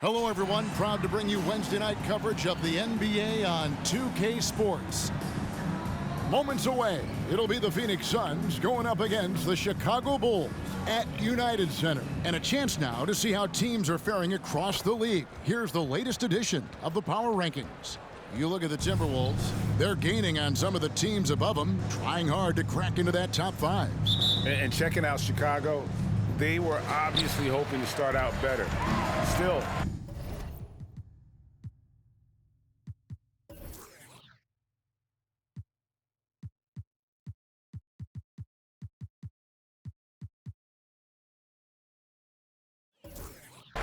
Hello, everyone. Proud to bring you Wednesday night coverage of the NBA on 2K Sports. Moments away, it'll be the Phoenix Suns going up against the Chicago Bulls at United Center. And a chance now to see how teams are faring across the league. Here's the latest edition of the Power Rankings. You look at the Timberwolves, they're gaining on some of the teams above them, trying hard to crack into that top five. And checking out Chicago, they were obviously hoping to start out better. Still,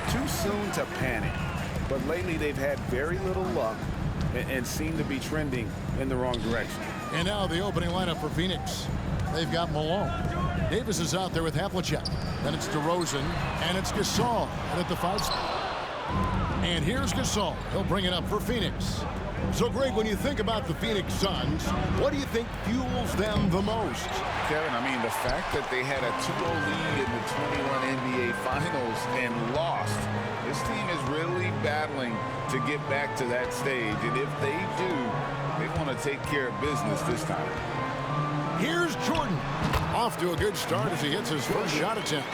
too soon to panic, but lately they've had very little luck and seem to be trending in the wrong direction. And now the opening lineup for Phoenix. They've got Malone. Davis is out there with Havlicek. Then it's DeRozan, and it's Gasol at the 5 spot. And here's Gasol. He'll bring it up for Phoenix. So, Greg, when you think about the Phoenix Suns, what do you think fuels them the most? Kevin, I mean, the fact that they had a 2-0 lead in the 21 NBA Finals and lost, this team is really battling to get back to that stage. And if they do, they want to take care of business this time. Here's Jordan. Off to a good start as he hits his first shot attempt.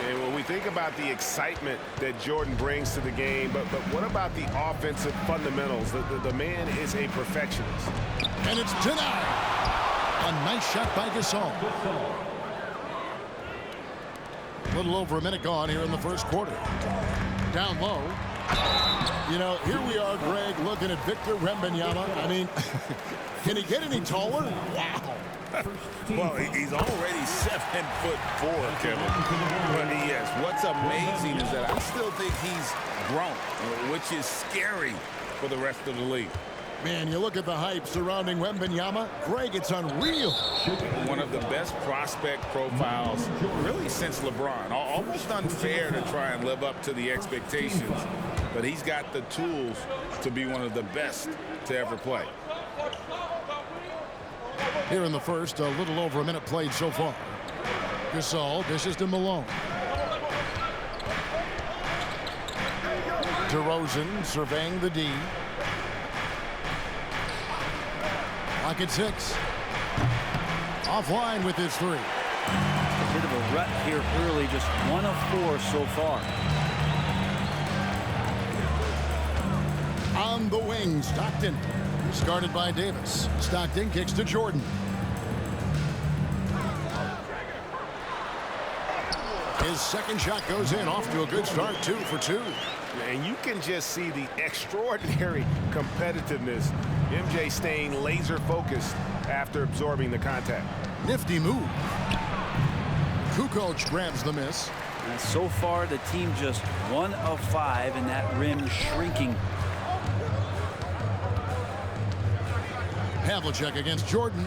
And when we think about the excitement that Jordan brings to the game, but what about the offensive fundamentals? The man is a perfectionist. And it's denied. A nice shot by Gasol. A little over a minute gone here in the first quarter. Down low. You know, here we are, Greg, looking at Victor Wembanyana. I mean, can he get any taller? Wow. Well, he's already 7'4", Kevin. But yes, what's amazing is that I still think he's grown, which is scary for the rest of the league. Man, you look at the hype surrounding Wembanyama. Greg, it's unreal. One of the best prospect profiles really since LeBron. Almost unfair to try and live up to the expectations, but he's got the tools to be one of the best to ever play. Here in the first, a little over a minute played so far. Gasol dishes to Malone. DeRozan surveying the D. Lock at 6. Offline with his 3. A bit of a rut here early, just 1 of 4 so far. On the wing, Stockton. Started by Davis. Stockton kicks to Jordan. His second shot goes in, off to a good start, 2 for 2. And you can just see the extraordinary competitiveness. MJ staying laser focused after absorbing the contact. Nifty move. Kukoc grabs the miss. And so far, the team just 1 of 5, and that rim shrinking. Havlicek against Jordan.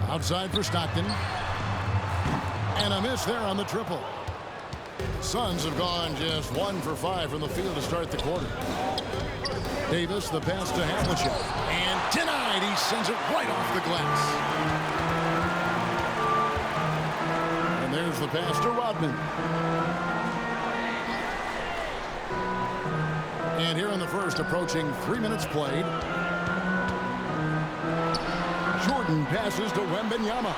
Outside for Stockton. And a miss there on the triple. Suns have gone just 1 for 5 from the field to start the quarter. Davis, the pass to Havlicek. And denied. He sends it right off the glass. And there's the pass to Rodman. And here in the first, approaching 3 minutes played. Jordan passes to Wembanyama.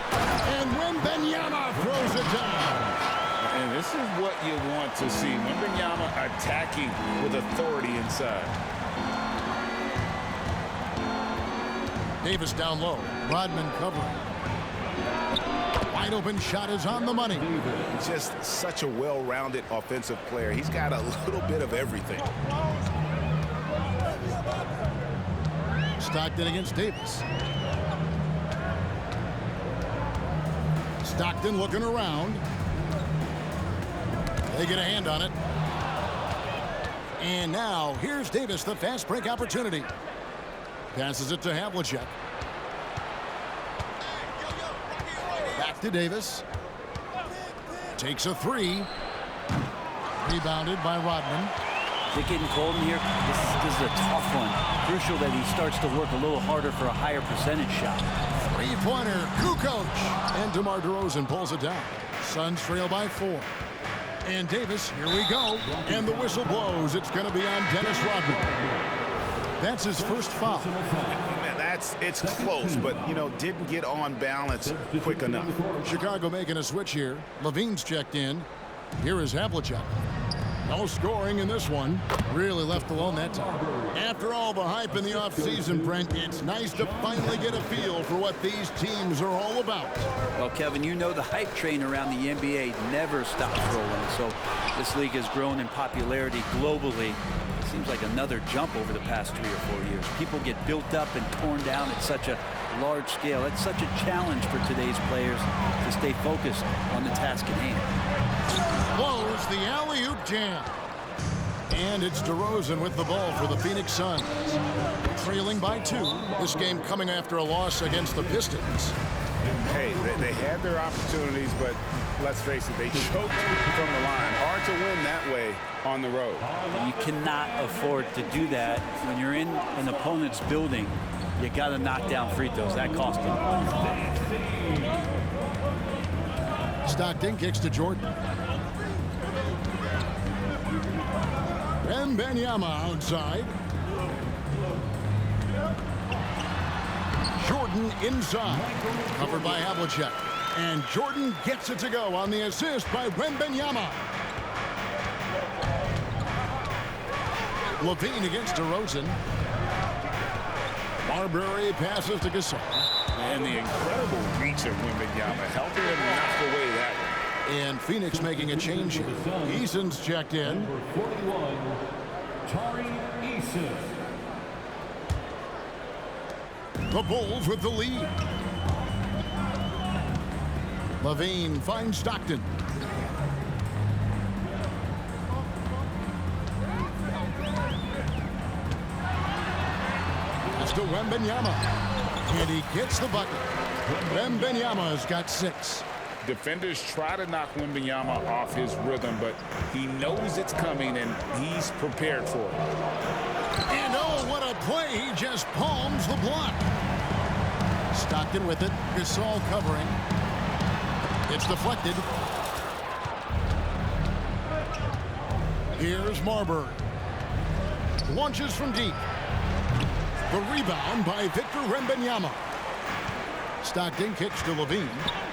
And Wembanyama throws it down. And this is what you want to see. Wembanyama attacking with authority inside. Davis down low. Rodman covering. Wide open shot is on the money. Just such a well-rounded offensive player. He's got a little bit of everything. Stockton against Davis. Stockton looking around. They get a hand on it. And now here's Davis, the fast break opportunity. Passes it to Havlicek. Back to Davis. Takes a 3. Rebounded by Rodman. Is it getting cold in here? This is a tough one. Crucial that he starts to work a little harder for a higher percentage shot. Three-pointer, Kukoc. And DeMar DeRozan pulls it down. Suns trail by 4. And Davis, here we go. And the whistle blows. It's going to be on Dennis Rodman. That's his first foul. It's close, but, didn't get on balance quick enough. Chicago making a switch here. Levine's checked in. Here is Havlicek. No scoring in this one. Really left alone that time. After all the hype in the offseason, Brent, it's nice to finally get a feel for what these teams are all about. Well, Kevin, the hype train around the NBA never stops rolling. So this league has grown in popularity globally. Seems like another jump over the past 3 or 4 years. People get built up and torn down at such a large scale. It's such a challenge for today's players to stay focused on the task at hand. Blows the alley-oop jam. And it's DeRozan with the ball for the Phoenix Suns. Trailing by 2. This game coming after a loss against the Pistons. Hey, they had their opportunities, but let's face it, they choked from the line. Hard to win that way on the road. You cannot afford to do that when you're in an opponent's building. You got to knock down free throws. That cost them. Stockton kicks to Jordan. Wembanyama outside. Jordan inside. Covered by Havlicek. And Jordan gets it to go on the assist by Wembanyama. Levine against DeRozan. Marbury passes to Gasol. And the incredible reach of Wembanyama, helping him knock away that one. And Phoenix making a change here. Eason's checked in. Number 41, Tari Eason. The Bulls with the lead. Levine finds Stockton. It's to Wembanyama. And he gets the bucket. Wembanyama's got 6. Defenders try to knock Wembanyama off his rhythm, but he knows it's coming and he's prepared for it. And oh, what a play. He just palms the block. Stockton with it. Gasol covering. It's deflected. Here's Marbury. Launches from deep. The rebound by Victor Wembanyama. Stockton kicks to Levine.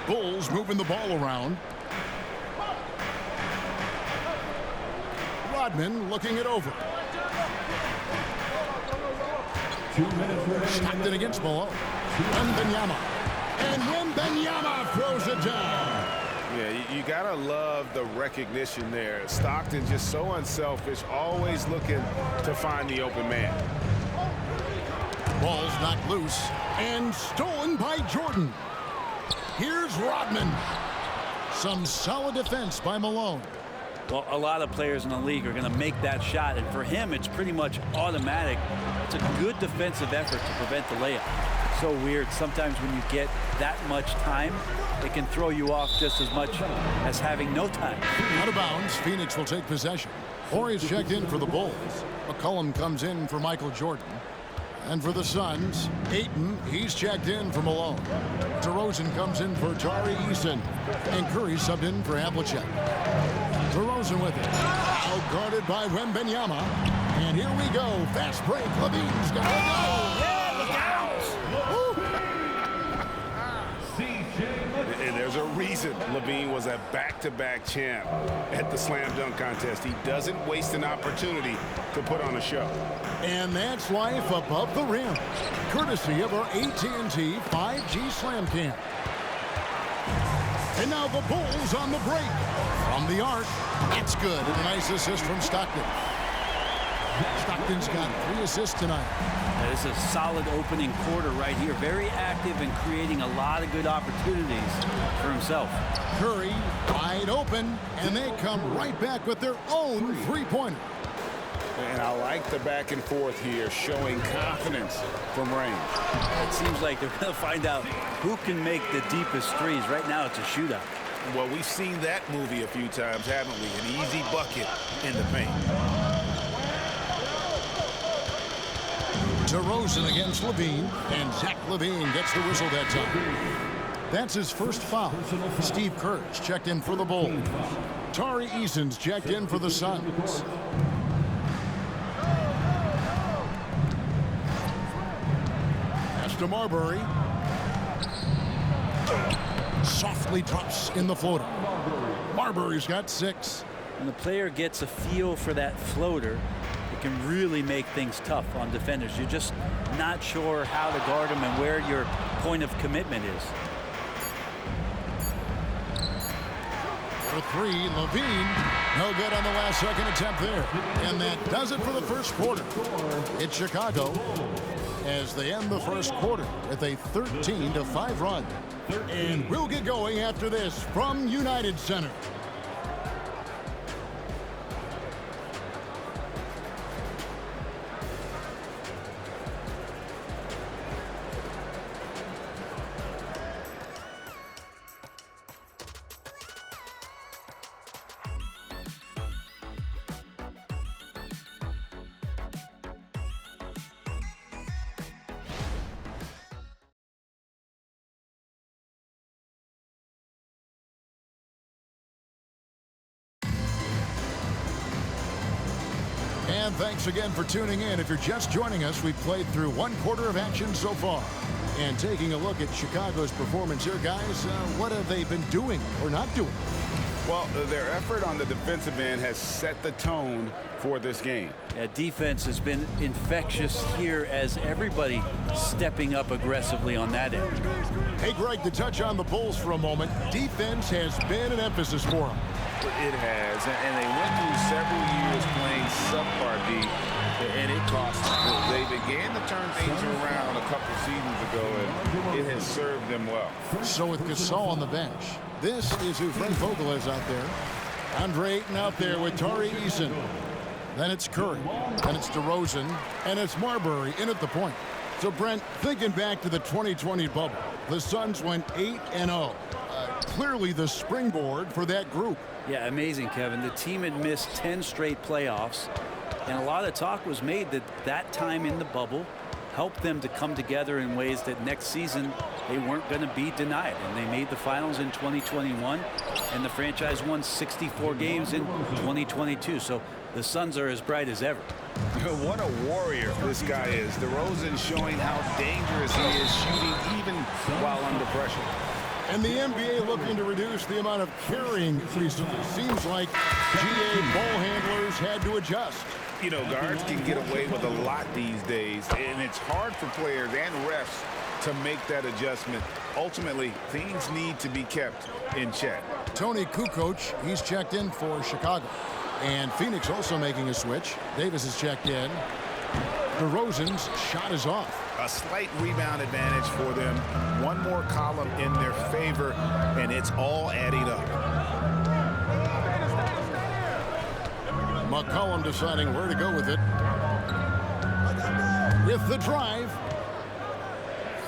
Bulls moving the ball around. Rodman looking it over. 2 minutes remaining. Stockton against Malone. Wembanyama. And Wembanyama throws it down. Yeah, you gotta love the recognition there. Stockton just so unselfish, always looking to find the open man. Ball's knocked loose and stolen by Jordan. Here's Rodman. Some solid defense by Malone. Well, a lot of players in the league are going to make that shot, and for him, it's pretty much automatic. It's a good defensive effort to prevent the layup. So weird. Sometimes when you get that much time, it can throw you off just as much as having no time. Out of bounds, Phoenix will take possession. Horry's checked in for the Bulls. McCollum comes in for Michael Jordan. And for the Suns, Ayton, he's checked in for Malone. DeRozan comes in for Tari Eason. And Curry subbed in for Havlicek. DeRozan with it. Out guarded by Wembanyama. And here we go. Fast break. Levine's got to go. And there's a reason Levine was a back-to-back champ at the slam dunk contest. He doesn't waste an opportunity to put on a show. And that's life above the rim, courtesy of our AT&T 5G Slam Cam. And now the Bulls on the break. From the arc, that's good. And a nice assist from Stockton. Stockton's got 3 assists tonight. This is a solid opening quarter right here. Very active and creating a lot of good opportunities for himself. Curry wide open, and they come right back with their own three-pointer. And I like the back and forth here, showing confidence from range. It seems like they're going to find out who can make the deepest threes. Right now, it's a shootout. Well, we've seen that movie a few times, haven't we? An easy bucket in the paint. DeRozan against Levine, and Zach Levine gets the whistle that time. That's his first foul. Steve Kerr's checked in for the Bulls. Tari Eason's checked in for the Suns. Pass to Marbury. Softly drops in the floater. Marbury's got 6. When the player gets a feel for that floater, it can really make things tough on defenders. You're just not sure how to guard them and where your point of commitment is. For 3, Levine. No good on the last second attempt there. And that does it for the first quarter. It's Chicago as they end the first quarter with a 13-5 run. And we'll get going after this from United Center. And thanks again for tuning in. If you're just joining us, we've played through one quarter of action so far. And taking a look at Chicago's performance here, guys, what have they been doing or not doing? Well, their effort on the defensive end has set the tone for this game. Yeah, defense has been infectious here as everybody stepping up aggressively on that end. Hey, Greg, to touch on the Bulls for a moment, defense has been an emphasis for them. It has, and they went through several years playing subpar D, and it cost them. They began to turn things around a couple seasons ago, and it has served them well. So with Gasol on the bench, this is who Frank Vogel is out there. Andre Ayton out there with Tari Eason. Then it's Curry, then it's DeRozan, and it's Marbury in at the point. So, Brent, thinking back to the 2020 bubble, the Suns went 8-0. Clearly the springboard for that group. Yeah, amazing, Kevin. The team had missed 10 straight playoffs, and a lot of talk was made that that time in the bubble helped them to come together in ways that next season they weren't going to be denied. And they made the finals in 2021, and the franchise won 64 games in 2022. So the Suns are as bright as ever. What a warrior this guy is. DeRozan showing how dangerous he is shooting even while under pressure. And the NBA looking to reduce the amount of carrying recently. Seems like GA ball handlers had to adjust. You know, guards can get away with a lot these days, and it's hard for players and refs to make that adjustment. Ultimately, things need to be kept in check. Tony Kukoc, he's checked in for Chicago. And Phoenix also making a switch. Davis is checked in. DeRozan's shot is off. A slight rebound advantage for them. One more column in their favor, and it's all adding up. McCollum deciding where to go with it. With the drive.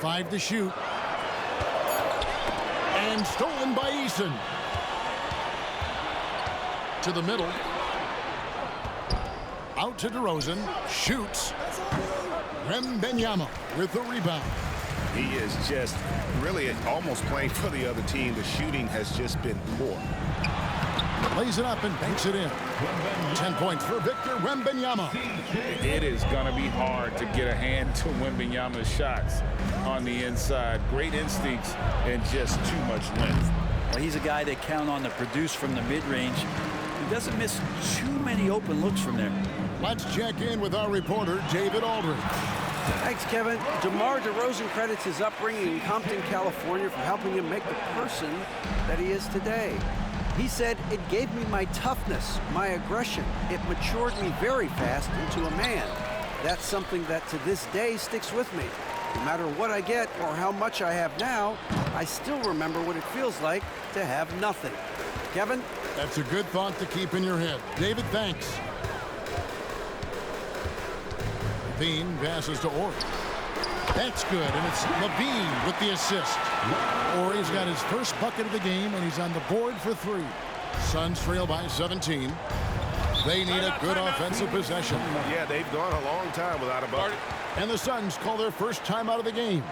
5 to shoot. And stolen by Eason. To the middle. Out to DeRozan. Shoots. Wembanyana with the rebound. He is just really almost playing for the other team. The shooting has just been poor. Lays it up and banks it in. 10 points for Victor Wembanyama. It is going to be hard to get a hand to Wembanyama's shots on the inside. Great instincts and just too much length. Well, he's a guy they count on to produce from the mid-range. He doesn't miss too many open looks from there. Let's check in with our reporter, David Aldridge. Thanks, Kevin. DeMar DeRozan credits his upbringing in Compton, California for helping him make the person that he is today. He said, "It gave me my toughness, my aggression. It matured me very fast into a man. That's something that to this day sticks with me. No matter what I get or how much I have now, I still remember what it feels like to have nothing." Kevin? That's a good thought to keep in your head. David, thanks. Levine passes to Ori. That's good, and it's Levine with the assist. Ori's got his first bucket of the game, and he's on the board for 3. Suns trail by 17. They need a good offensive possession. Yeah, they've gone a long time without a bucket. And the Suns call their first time out of the game.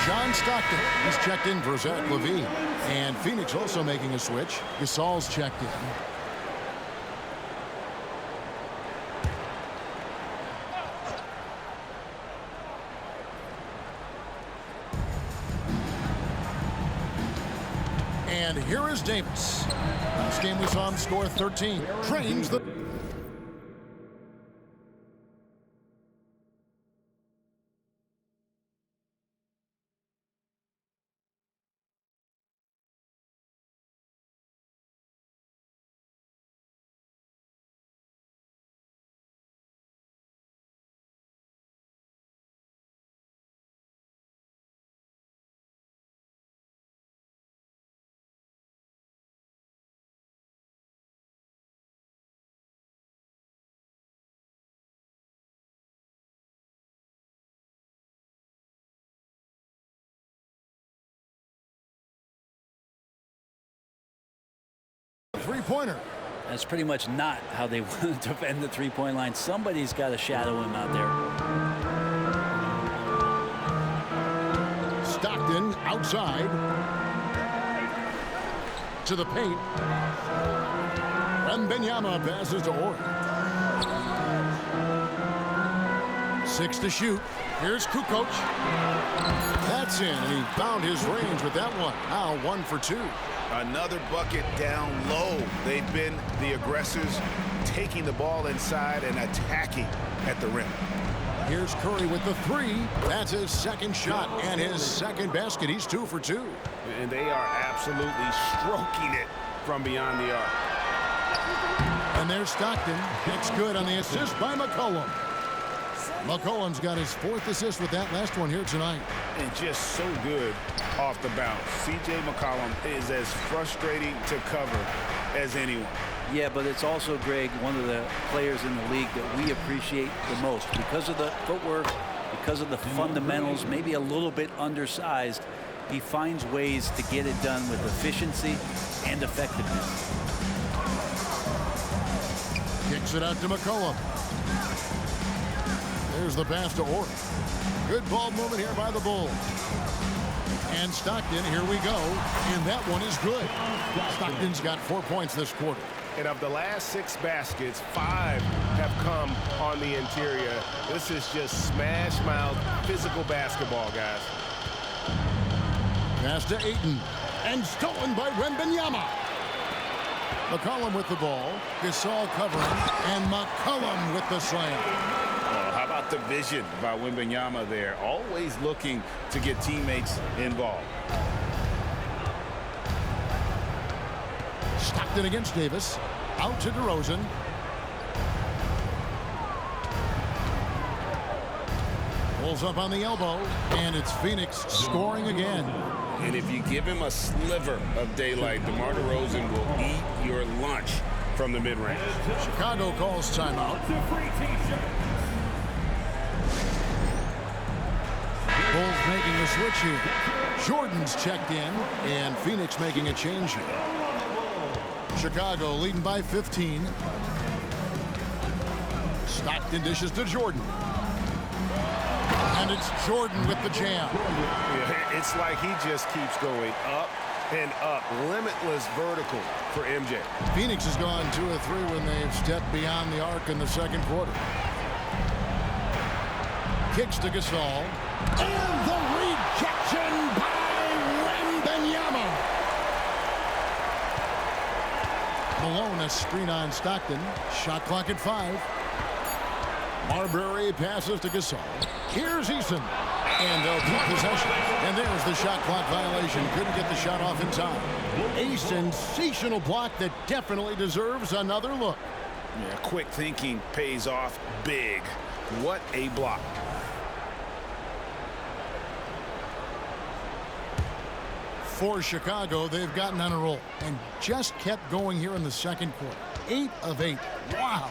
John Stockton is checked in for Zach LaVine. And Phoenix also making a switch. Gasol's checked in. And here is Davis. Last game we saw him score 13. Trains the... Three-pointer. That's pretty much not how they want to defend the three-point line. Somebody's got to shadow him out there. Stockton outside. To the paint. Wembanyama passes to Orr. 6 to shoot. Here's Kukoc. That's in, and he found his range with that one. Now 1 for 2. Another bucket down low. They've been the aggressors, taking the ball inside and attacking at the rim. Here's Curry with the 3. That's his second shot and his second basket. He's 2 for 2. And they are absolutely stroking it from beyond the arc. And there's Stockton. It's good on the assist by McCollum. McCollum's got his 4th assist with that last one here tonight. And just so good off the bounce. C.J. McCollum is as frustrating to cover as anyone. Yeah, but it's also, Greg, one of the players in the league that we appreciate the most. Because of the footwork, because of the fundamentals, maybe a little bit undersized, he finds ways to get it done with efficiency and effectiveness. Kicks it out to McCollum. There's the pass to Orr. Good ball movement here by the Bulls. And Stockton, here we go. And that one is good. Stockton's got 4 points this quarter. And of the last 6 baskets, 5 have come on the interior. This is just smash mouth physical basketball, guys. Pass to Ayton. And stolen by Wembanyama. McCollum with the ball. Gasol covering. And McCollum with the slam. How about the vision by Wembanyama there? Always looking to get teammates involved. Stockton against Davis. Out to DeRozan. Pulls up on the elbow. And it's Phoenix scoring again. And if you give him a sliver of daylight, DeMar DeRozan will eat your lunch from the mid-range. Chicago calls timeout. Bulls making a switch here. Jordan's checked in, and Phoenix making a change here. Chicago leading by 15. Stockton dishes to Jordan. And it's Jordan with the jam. Yeah, it's like he just keeps going up and up. Limitless vertical for MJ. Phoenix has gone 2 of 3 when they've stepped beyond the arc in the second quarter. Kicks to Gasol. And the rejection by Wembanyama. Malone, a screen on Stockton. Shot clock at 5. Marbury passes to Gasol. Here's Eason. And they'll keep possession. And there's the shot clock violation. Couldn't get the shot off in time. A sensational block that definitely deserves another look. Yeah, quick thinking pays off big. What a block. For Chicago, they've gotten on a roll and just kept going here in the second quarter. 8 of 8. Wow.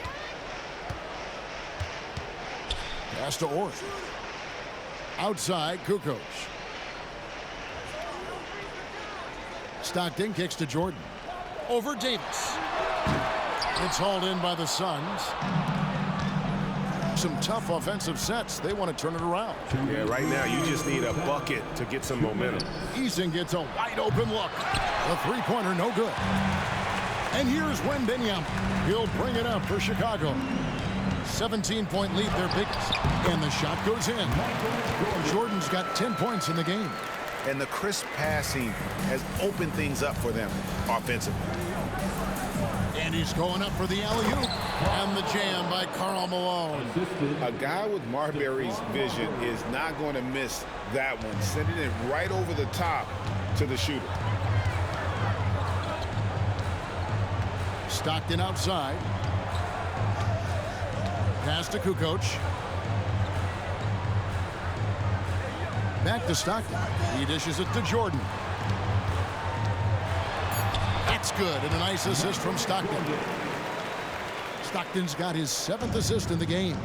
Pass to Orr. Outside, Kukoc. Stockton kicks to Jordan. Over Davis. It's hauled in by the Suns. Some tough offensive sets. They want to turn it around. Yeah, right now you just need a bucket to get some momentum. Eason gets a wide open look. The three-pointer no good. And here's Wembanyana. He'll bring it up for Chicago. 17-point lead, their biggest. And the shot goes in. Jordan's got 10 points in the game. And the crisp passing has opened things up for them offensively. And he's going up for the alley-oop. And the jam by Karl Malone. A guy with Marbury's vision is not going to miss that one. Sending it right over the top to the shooter. Stockton outside. Pass to Kukoc. Back to Stockton. He dishes it to Jordan. That's good, and a nice assist from Stockton. Stockton's got his 7th assist in the game.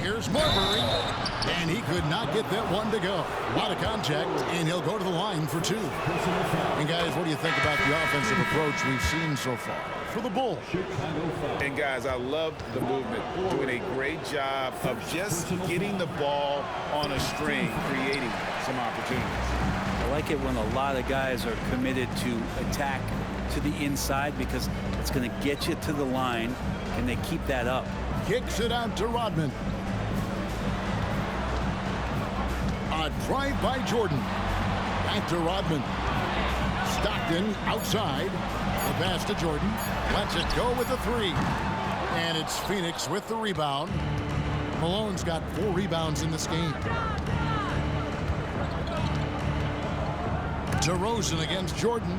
Here's Marbury, and he could not get that one to go. A lot of contact, and he'll go to the line for 2. And guys, what do you think about the offensive approach we've seen so far for the Bulls? And guys, I love the movement. Doing a great job of just getting the ball on a string, creating some opportunities. I like it when a lot of guys are committed to attack to the inside because it's going to get you to the line. Can they keep that up? Kicks it out to Rodman. A drive by Jordan. Back to Rodman. Stockton outside. The pass to Jordan. Lets it go with the 3. And it's Phoenix with the rebound. Malone's got 4 rebounds in this game. DeRozan against Jordan.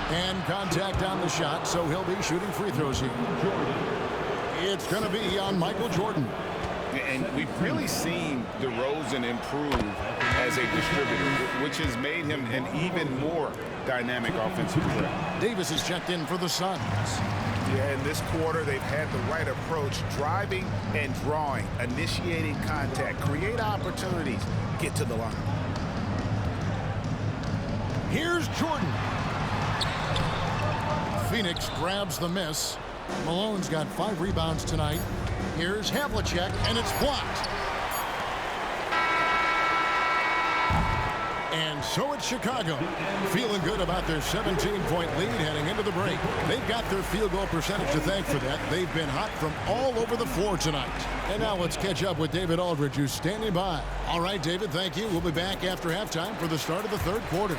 And contact on the shot, so he'll be shooting free throws here. It's going to be on Michael Jordan. And we've really seen DeRozan improve as a distributor, which has made him an even more dynamic offensive threat. Davis is checked in for the Suns. Yeah, in this quarter, they've had the right approach, driving and drawing, initiating contact, create opportunities, get to the line. Here's Jordan. Phoenix grabs the miss. Malone's got 5 rebounds tonight. Here's Havlicek, and it's blocked. And so it's Chicago, feeling good about their 17-point lead heading into the break. They've got their field goal percentage to thank for that. They've been hot from all over the floor tonight. And now let's catch up with David Aldridge, who's standing by. All right, David, thank you. We'll be back after halftime for the start of the 3rd quarter.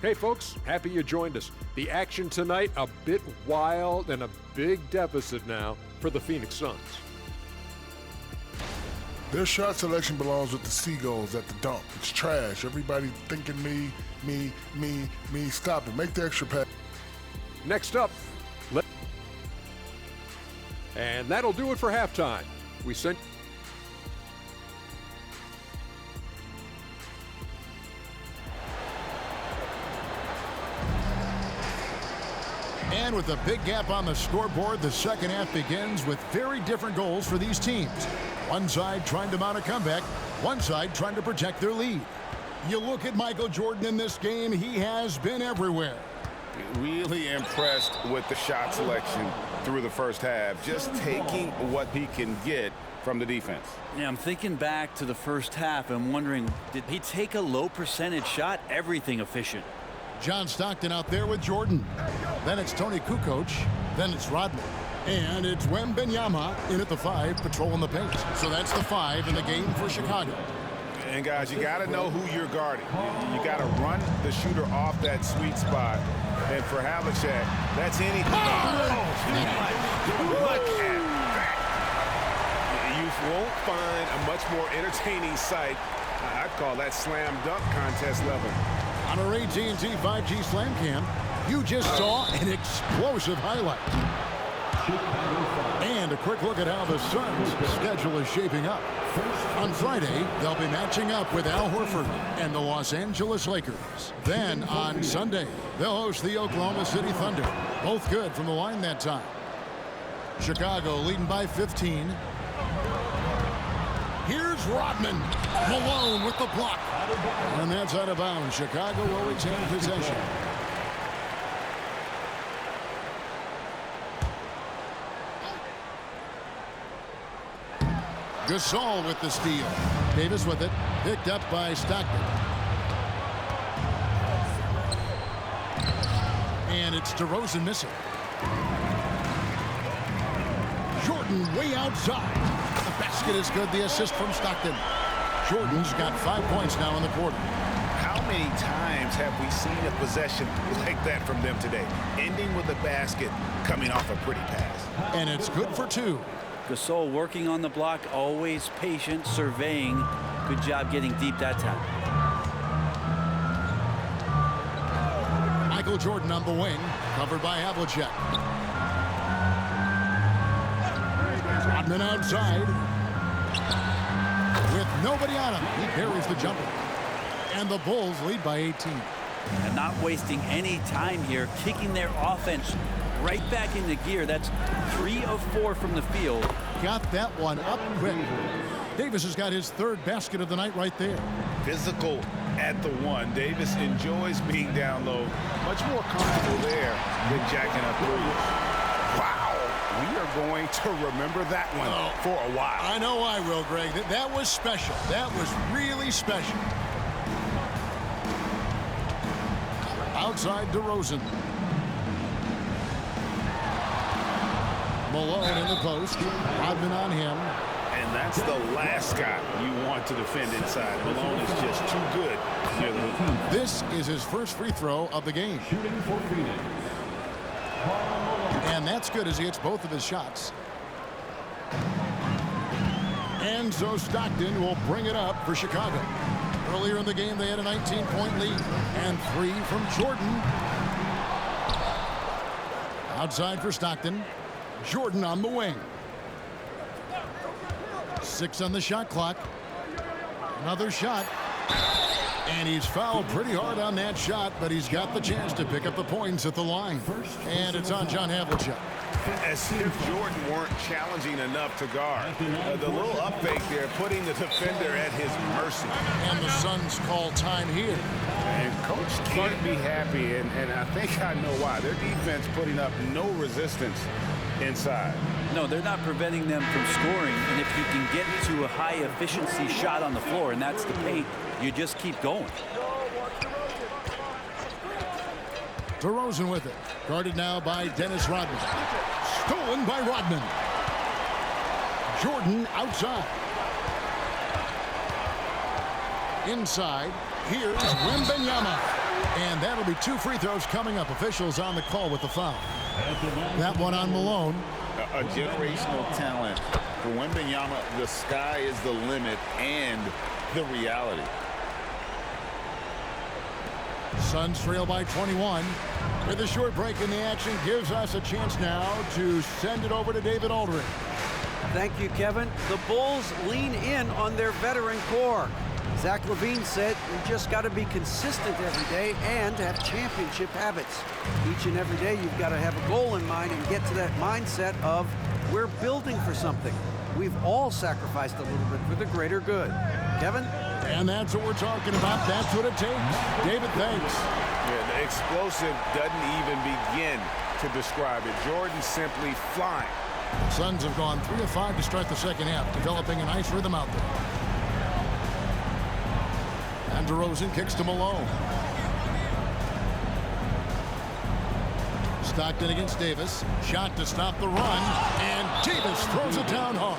Hey folks, happy you joined us. The action tonight a bit wild and a big deficit now for the Phoenix Suns. Their shot selection belongs with the Seagulls at the dump. It's trash. Everybody thinking me. Stop it. Make the extra pass. Next up, and that'll do it for halftime. We sent And with a big gap on the scoreboard, the second half begins with very different goals for these teams. One side trying to mount a comeback, one side trying to protect their lead. You look at Michael Jordan in this game, he has been everywhere. Really impressed with the shot selection through the first half, just taking what he can get from the defense. Yeah, I'm thinking back to the first half and wondering, did he take a low percentage shot? Everything efficient. John Stockton out there with Jordan. Then it's Tony Kukoc. Then it's Rodman. And it's Wembanyama in at the 5, patrolling the paint. So that's the 5 in the game for Chicago. And guys, you got to know who you're guarding. You got to run the shooter off that sweet spot. And for Havlicek, that's anything. Look at that. You won't find a much more entertaining sight. I'd call that slam dunk contest level. On our AT&T 5G Slam Cam, you just saw an explosive highlight. And a quick look at how the Suns' schedule is shaping up. On Friday, they'll be matching up with Al Horford and the Los Angeles Lakers. Then on Sunday, they'll host the Oklahoma City Thunder. Both good from the line that time. Chicago leading by 15. Here's Rodman. Malone with the block. And that's out of bounds. Chicago will retain possession. Gasol with the steal. Davis with it. Picked up by Stockton. And it's DeRozan missing. Jordan way outside. The basket is good. The assist from Stockton. Jordan's got 5 points now in the quarter. How many times have we seen a possession like that from them today? Ending with a basket, coming off a pretty pass. And it's good for 2. Gasol working on the block, always patient, surveying. Good job getting deep that time. Michael Jordan on the wing, covered by Havlicek. Rodman outside. With nobody on him, he buries the jumper. And the Bulls lead by 18. And not wasting any time here, kicking their offense right back into gear. That's 3 of 4 from the field. Got that one up quick. Davis has got his 3rd basket of the night right there. Physical at the 1. Davis enjoys being down low. Much more comfortable there than jacking up threes. Wow, we are going to remember that one for a while. I know I will, Greg. That was special. That was really special. Outside DeRozan. Malone in the post. Rodman on him. And that's the last guy you want to defend inside. Malone is just too good near the hoop. This is his first free throw of the game. Shooting for Phoenix. And that's good as he hits both of his shots. And so Stockton will bring it up for Chicago. Earlier in the game, they had a 19-point lead. And 3 from Jordan. Outside for Stockton. Jordan on the wing. 6 on the shot clock. Another shot. And he's fouled pretty hard on that shot, but he's got the chance to pick up the points at the line. And it's on John Havlicek. As if Jordan weren't challenging enough to guard. The little up fake there, putting the defender at his mercy. And the Suns call time here. And coach can't be happy, and I think I know why. Their defense putting up no resistance inside. No, they're not preventing them from scoring. And if you can get to a high efficiency shot on the floor, and that's the paint, you just keep going. DeRozan with it. Guarded now by Dennis Rodman. Stolen by Rodman. Jordan outside. Inside. Here's Wembanyama. And that'll be 2 free throws coming up. Officials on the call with the foul. That one on Malone. A generational talent. For Wembanyama, the sky is the limit and the reality. Suns trail by 21. With a short break in the action, gives us a chance now to send it over to David Aldridge. Thank you, Kevin. The Bulls lean in on their veteran core. Zach LaVine said, "We just got to be consistent every day and have championship habits. Each and every day, you've got to have a goal in mind and get to that mindset of we're building for something. We've all sacrificed a little bit for the greater good." Kevin? And that's what we're talking about. That's what it takes. David, thanks. Yeah, the explosive doesn't even begin to describe it. Jordan simply flying. Suns have gone 3 of 5 to start the second half, developing a nice rhythm out there. And DeRozan kicks to Malone. Stockton against Davis. Shot to stop the run. And Davis throws it down hard.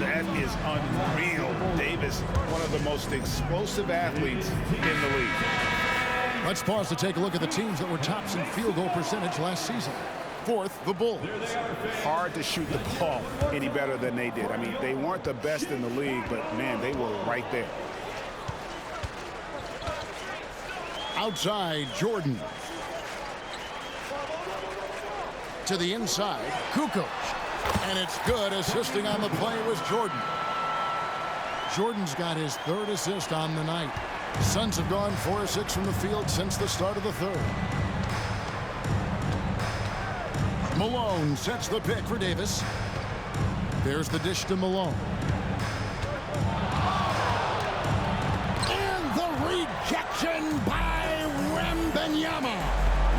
That is unreal. Davis, one of the most explosive athletes in the league. Let's pause to take a look at the teams that were tops in field goal percentage last season. fourth the Bulls. Hard to shoot the ball any better than they did. I mean, they weren't the best in the league, but, man, they were right there. Outside, Jordan. To the inside, Kukoc. And it's good. Assisting on the play was Jordan. Jordan's got his third assist on the night. Suns have gone 4 of 6 from the field since the start of the third. Malone sets the pick for Davis. There's the dish to Malone. And the rejection by Wembanyama.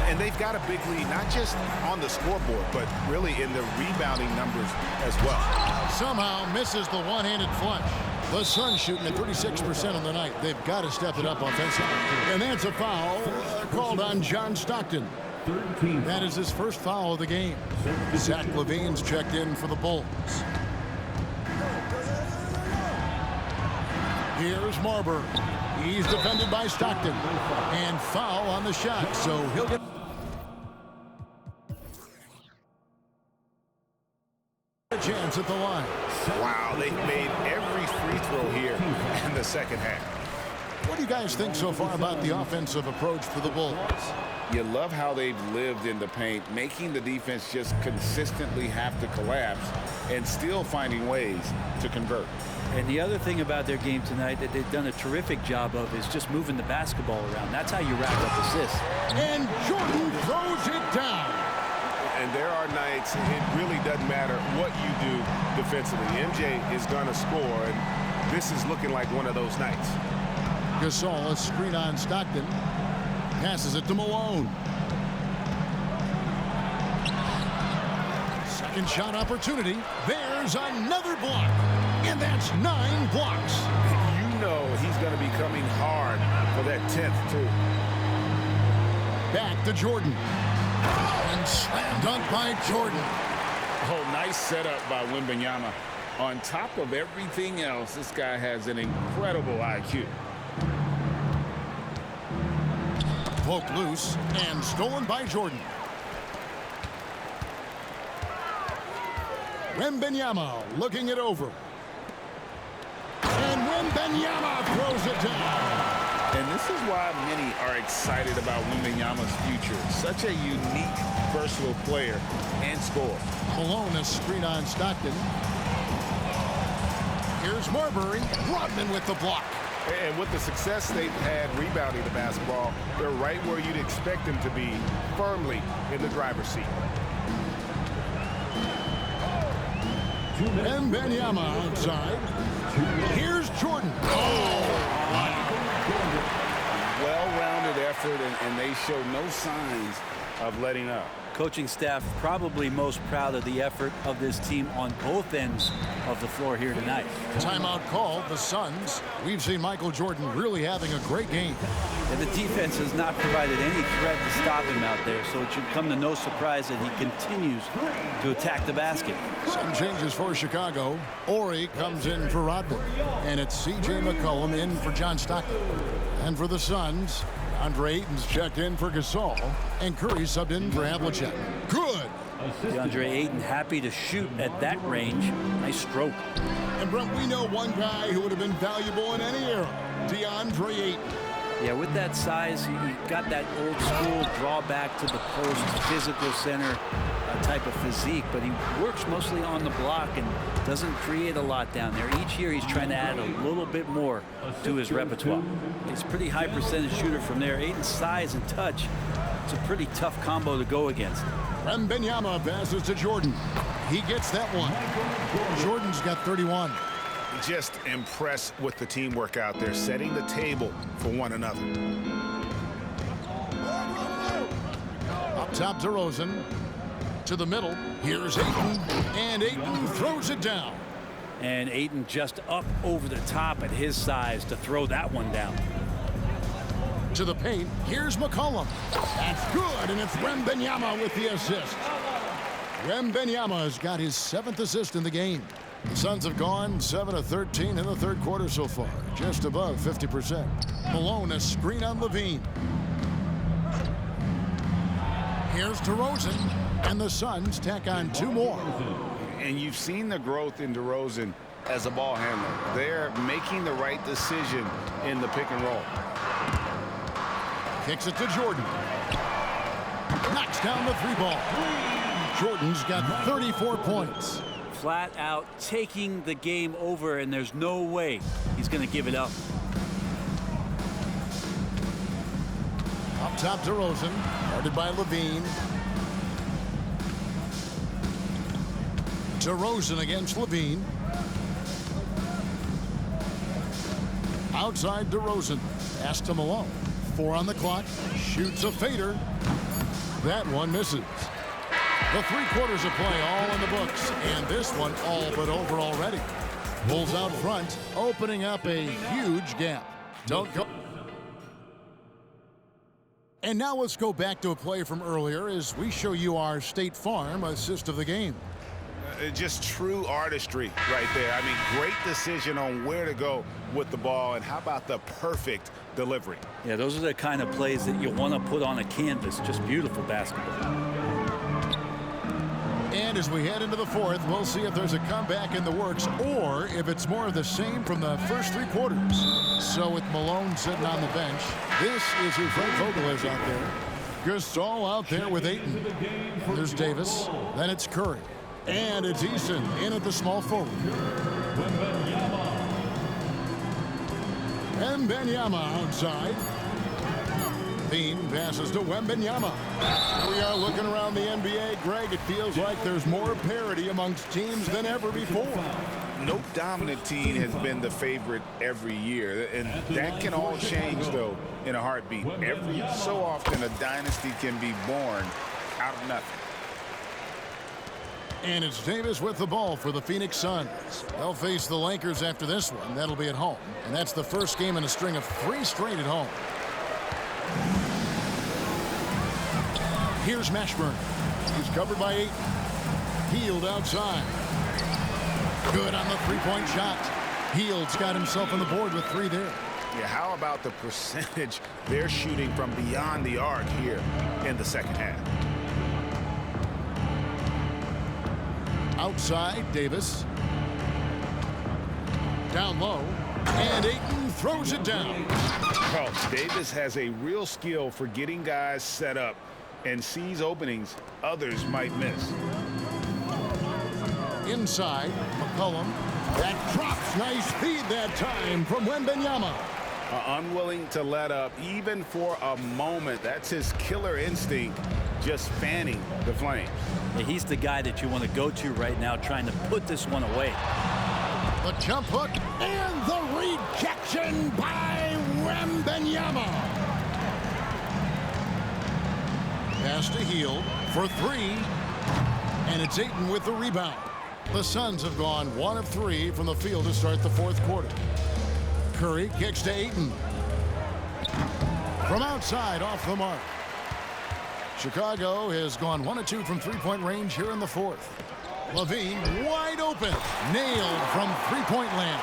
And they've got a big lead, not just on the scoreboard, but really in the rebounding numbers as well. Somehow misses the one-handed flush. The Suns shooting at 36% on the night. They've got to step it up offensively. And that's a foul called on John Stockton. That is his first foul of the game. Zach LaVine's checked in for the Bulls. Here's Marbury. He's defended by Stockton. And foul on the shot, so he'll get a chance at the line. Wow, they've made every free throw here in the second half. What do you guys think so far about the offensive approach for the Bulls? You love how they've lived in the paint, making the defense just consistently have to collapse and still finding ways to convert. And the other thing about their game tonight that they've done a terrific job of is just moving the basketball around. That's how you rack up assists. And Jordan throws it down. And there are nights it really doesn't matter what you do defensively. MJ is going to score, and this is looking like one of those nights. Gasol, a screen on Stockton. Passes it to Malone. Second shot opportunity. There's another block. And that's 9 blocks. You know he's going to be coming hard for that 10th, too. Back to Jordan. And slam dunk by Jordan. Oh, nice setup by Wembanyama. On top of everything else, this guy has an incredible IQ. Poked loose and stolen by Jordan. Wembanyama looking it over. And Wembanyama throws it down. And this is why many are excited about Wembanyama's future. Such a unique, versatile player and scorer. Malone, a screen on Stockton. Here's Marbury. Rodman with the block. And with the success they've had rebounding the basketball, they're right where you'd expect them to be, firmly in the driver's seat. Wembanyama outside. Here's Jordan. Well-rounded effort, and they show no signs of letting up. Coaching staff probably most proud of the effort of this team on both ends of the floor here tonight. Timeout called, the Suns. We've seen Michael Jordan really having a great game. And the defense has not provided any threat to stop him out there, so it should come to no surprise that he continues to attack the basket. Some changes for Chicago. Ori comes in for Rodman, and it's C.J. McCollum in for John Stockton. And for the Suns, DeAndre Ayton's checked in for Gasol, and Curry subbed in for Havlicek. Good. DeAndre Ayton happy to shoot at that range. Nice stroke. And Brent, we know one guy who would have been valuable in any era, DeAndre Ayton. Yeah, with that size, he got that old school draw back to the post, physical center type of physique, but he works mostly on the block and doesn't create a lot down there. Each year he's trying to add a little bit more to his repertoire. He's a pretty high percentage shooter from there. Ayton's size and touch, it's a pretty tough combo to go against. Wembanyama passes to Jordan. He gets that one. Jordan's got 31. Just impressed with the teamwork out there, setting the table for one another. Up top to Rosen. To the middle. Here's Ayton. And Ayton throws it down. And Ayton just up over the top at his size to throw that one down. To the paint. Here's McCollum. That's good, and it's Wembanyama with the assist. Wembanyama has got his 7th assist in the game. The Suns have gone 7 of 13 in the third quarter so far, just above 50%. Malone, a screen on LaVine. Here's DeRozan. And the Suns tack on 2 more. And you've seen the growth in DeRozan as a ball handler. They're making the right decision in the pick and roll. Kicks it to Jordan. Knocks down the 3-ball. Jordan's got 34 points. Flat out taking the game over, and there's no way he's going to give it up. Up top, DeRozan, guarded by Levine. DeRozan against Levine. Outside DeRozan. Pass to Malone. 4 on the clock. Shoots a fader. That one misses. The 3 quarters of play all in the books. And this one all but over already. Bulls out front, opening up a huge gap. Don't go. And now let's go back to a play from earlier as we show you our State Farm assist of the game. Just true artistry right there. I mean, great decision on where to go with the ball, and how about the perfect delivery? Yeah, those are the kind of plays that you want to put on a canvas. Just beautiful basketball. And as we head into the 4th, we'll see if there's a comeback in the works or if it's more of the same from the first 3 quarters. So with Malone sitting on the bench, this is who Fred Vogel is out there. Gasol out there with Ayton. There's Davis. Then it's Curry. And it's Eason in at the small forward. Wembanyama outside. Bean passes to Wembanyama. We are looking around the NBA, Greg. It feels like there's more parity amongst teams than ever before. No dominant team has been the favorite every year, and that can all change, though, in a heartbeat. Every so often, a dynasty can be born out of nothing. And it's Davis with the ball for the Phoenix Suns. They'll face the Lakers after this one. That'll be at home. And that's the first game in a string of 3 straight at home. Here's Mashburn. He's covered by 8. Hield outside. Good on the 3-point shot. Hield's got himself on the board with 3 there. Yeah, how about the percentage they're shooting from beyond the arc here in the second half? Outside, Davis. Down low. And Ayton throws it down. Well, Davis has a real skill for getting guys set up and sees openings others might miss. Inside, McCollum. That drops. Nice feed that time from Wembanyama. Unwilling to let up even for a moment. That's his killer instinct, just fanning the flames. Yeah, he's the guy that you want to go to right now, trying to put this one away. The jump hook and the rejection by Wembanyama. Pass to Hield for 3. And it's Ayton with the rebound. The Suns have gone 1 of 3 from the field to start the 4th quarter. Curry kicks to Ayton. From outside, off the mark. Chicago has gone 1 of 2 from 3-point range here in the 4th. Levine wide open. Nailed from 3-point land.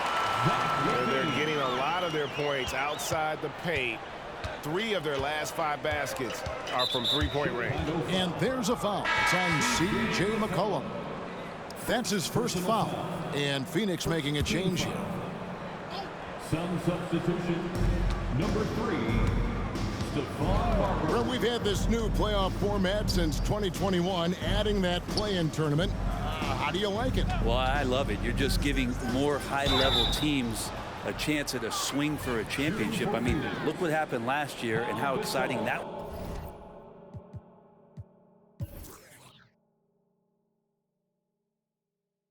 They're getting a lot of their points outside the paint. 3 of their last 5 baskets are from 3-point range. And there's a foul. It's on C.J. McCollum. That's his first foul. And Phoenix making a change here. Some substitution. Number 3. Well, we've had this new playoff format since 2021, adding that play-in tournament. How do you like it? Well, I love it. You're just giving more high-level teams a chance at a swing for a championship. I mean, look what happened last year and how exciting that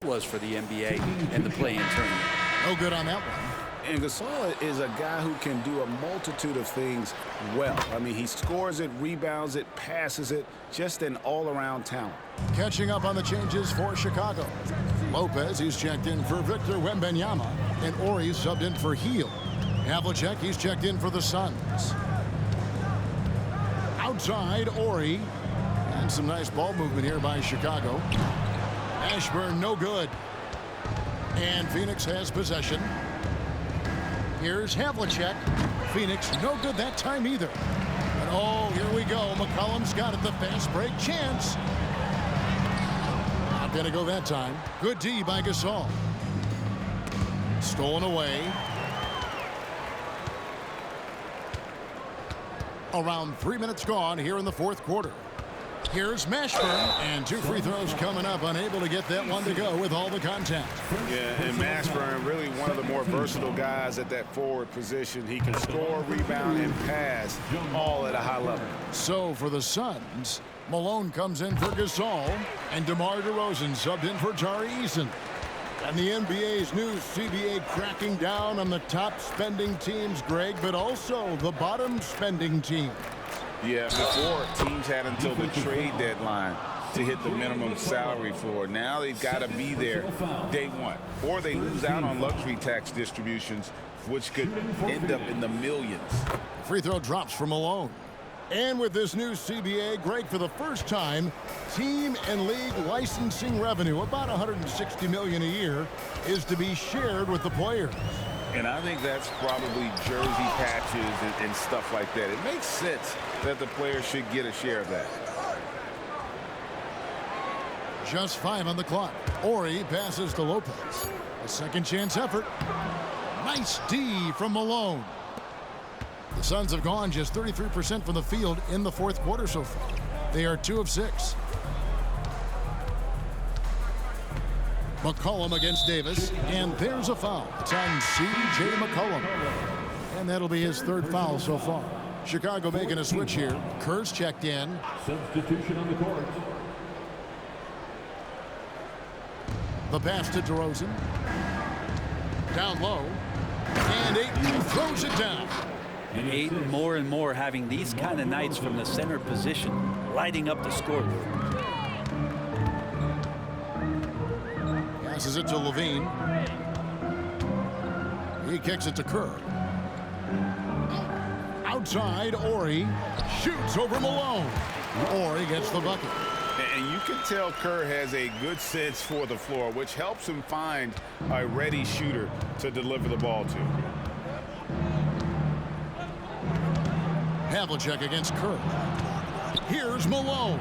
was for the NBA and the play-in tournament. No good on that one. And Gasol is a guy who can do a multitude of things well. I mean, he scores it, rebounds it, passes it, just an all-around talent. Catching up on the changes for Chicago. Lopez, he's checked in for Victor Wembanyama, and Ori subbed in for Hield. Havlicek, he's checked in for the Suns. Outside, Ori. And some nice ball movement here by Chicago. Ashburn, no good. And Phoenix has possession. Here's Havlicek. Phoenix, no good that time either. And oh, here we go. McCollum's got it. The fast break chance. Not going to go that time. Good D by Gasol. Stolen away. Around 3 minutes gone here in the fourth quarter. Here's Mashburn, and 2 free throws coming up, unable to get that one to go with all the contact. Yeah, and Mashburn, really one of the more versatile guys at that forward position. He can score, rebound, and pass all at a high level. So for the Suns, Malone comes in for Gasol, and DeMar DeRozan subbed in for Tari Eason. And the NBA's new CBA cracking down on the top spending teams, Greg, but also the bottom spending teams. Yeah, before teams had until the trade deadline to hit the minimum salary floor. Now they've got to be there day one, or they lose out on luxury tax distributions, which could end up in the millions. Free throw drops from Malone. And with this new CBA, Greg, for the first time, team and league licensing revenue, about $160 million a year, is to be shared with the players. And I think that's probably jersey patches and stuff like that. It makes sense that the players should get a share of that. Just 5 on the clock. Ori passes to Lopez. A second chance effort. Nice D from Malone. The Suns have gone just 33% from the field in the fourth quarter so far. They are 2 of 6. McCollum against Davis, and there's a foul. It's on C.J. McCollum. And that'll be his 3rd foul so far. Chicago making a switch here. Kerr's checked in. Substitution on the court. The pass to DeRozan. Down low. And Ayton throws it down. And Ayton more and more having these kind of nights from the center position, lighting up the scoreboard. Passes it to Levine. He kicks it to Kerr. Outside, Ori shoots over Malone. Ori gets the bucket. And you can tell Kerr has a good sense for the floor, which helps him find a ready shooter to deliver the ball to. Havlicek against Kerr. Here's Malone.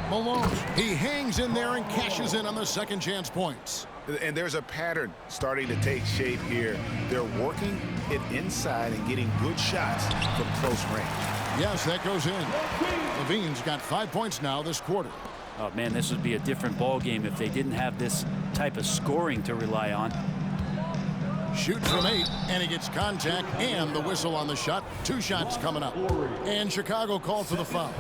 Malone, he hangs in there and cashes in on the second chance points. And there's a pattern starting to take shape here. They're working it inside and getting good shots from close range. Yes, that goes in. Levine's got 5 points now this quarter. Oh, man, this would be a different ball game if they didn't have this type of scoring to rely on. Shoots from 8, and he gets contact and the whistle on the shot. 2 shots coming up. And Chicago called for the foul.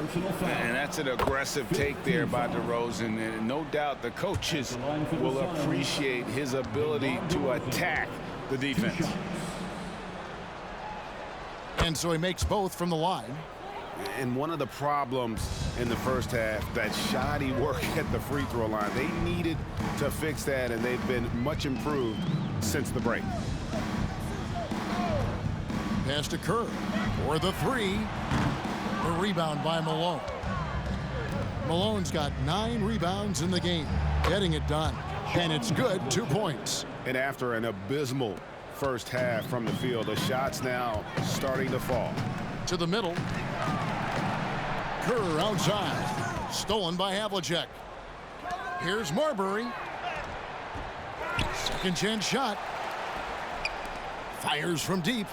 And that's an aggressive take there by DeRozan. And no doubt the coaches will appreciate his ability to attack the defense. And so he makes both from the line. And one of the problems in the first half, that shoddy work at the free throw line. They needed to fix that, and they've been much improved since the break. Pass to Kerr for the 3. The rebound by Malone. Malone's got 9 rebounds in the game, getting it done. And it's good, 2 points. And after an abysmal first half from the field, the shots now starting to fall. To the middle. Kerr outside. Stolen by Havlicek. Here's Marbury. Second chance shot. Fires from deep.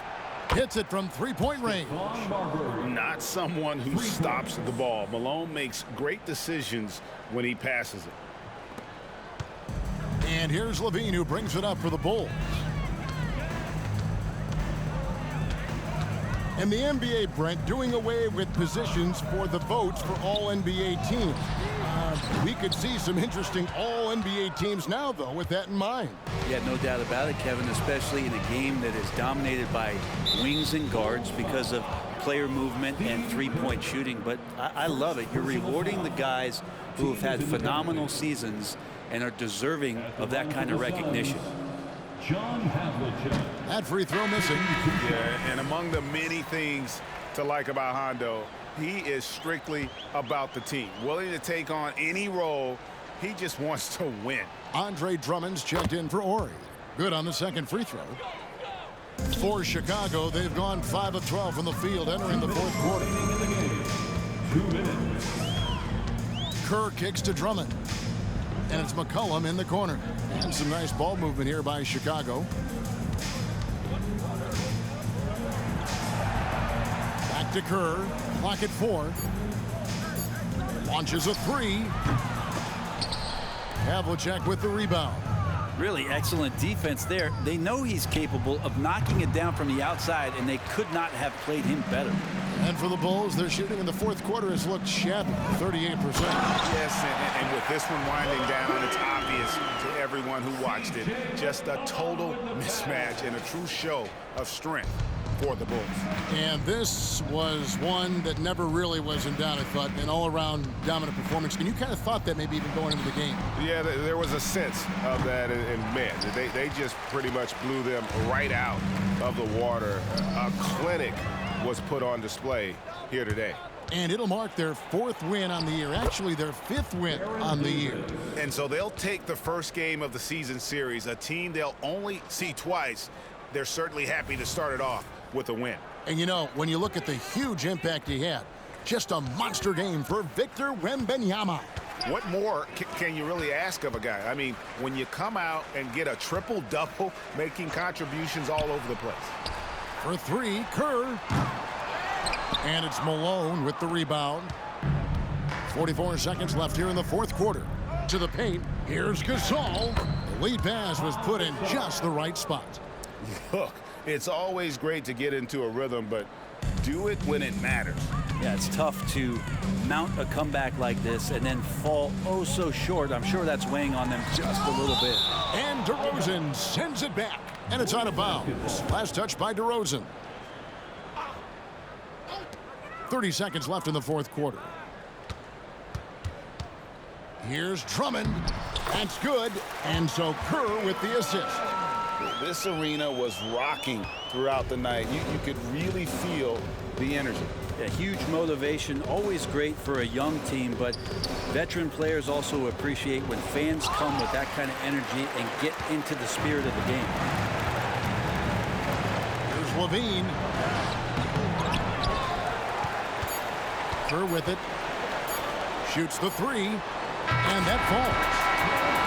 Hits it from 3-point range. Not someone who stops the ball. Malone makes great decisions when he passes it. And here's Levine, who brings it up for the Bulls. And the NBA, Brent, doing away with positions for the votes for all NBA teams. We could see some interesting all NBA teams now, though, with that in mind. Yeah, no doubt about it, Kevin, especially in a game that is dominated by wings and guards because of player movement and three-point shooting. But I love it. You're rewarding the guys who have had phenomenal seasons and are deserving of that kind of recognition. That free throw missing. Yeah, and among the many things to like about Hondo, he is strictly about the team. Willing to take on any role. He just wants to win. Andre Drummond's checked in for Ori. Good on the second free throw. For Chicago, they've gone 5 of 12 from the field entering the fourth quarter. 2 minutes. Kerr kicks to Drummond. And it's McCollum in the corner. And some nice ball movement here by Chicago. Back to Kerr. Clock at 4. Launches a 3. Havlicek with the rebound. Really excellent defense there. They know he's capable of knocking it down from the outside, and they could not have played him better. And for the Bulls, their shooting in the fourth quarter has looked shabby, 38%. Yes, and with this one winding down, it's obvious to everyone who watched it. Just a total mismatch and a true show of strength for the Bulls. And this was one that never really was in doubt, I thought, an all-around dominant performance. And you kind of thought that maybe even going into the game. Yeah, there was a sense of that, and man, they just pretty much blew them right out of the water. A clinic was put on display here today. And it'll mark their 4th win on the year, actually their 5th win on the year. And so they'll take the first game of the season series, a team they'll only see twice. They're certainly happy to start it off with a win. And you know, when you look at the huge impact he had, just a monster game for Victor Wembanyana. What more can you really ask of a guy? I mean, when you come out and get a triple-double, making contributions all over the place. For 3, Kerr. And it's Malone with the rebound. 44 seconds left here in the fourth quarter. To the paint, here's Gasol. The lead pass was put in just the right spot. Look, it's always great to get into a rhythm, but do it when it matters. Yeah, it's tough to mount a comeback like this and then fall oh so short. I'm sure that's weighing on them just a little bit. And DeRozan sends it back, and it's out of bounds. Last touch by DeRozan. 30 seconds left in the fourth quarter. Here's Drummond. That's good. And so Kerr with the assist. This arena was rocking throughout the night. You could really feel the energy. Yeah, huge motivation, always great for a young team, but veteran players also appreciate when fans come with that kind of energy and get into the spirit of the game. Here's Levine. Kerr with it. Shoots the 3. And that falls.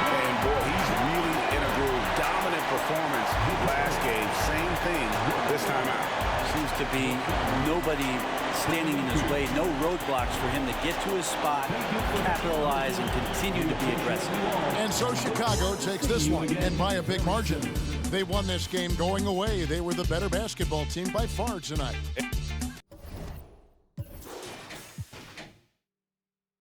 And boy, he's really in a groove. Dominant performance last game. Same thing this time out. Seems to be nobody standing in his way. No roadblocks for him to get to his spot, capitalize, and continue to be aggressive. And so Chicago takes this one, and by a big margin. They won this game going away. They were the better basketball team by far tonight.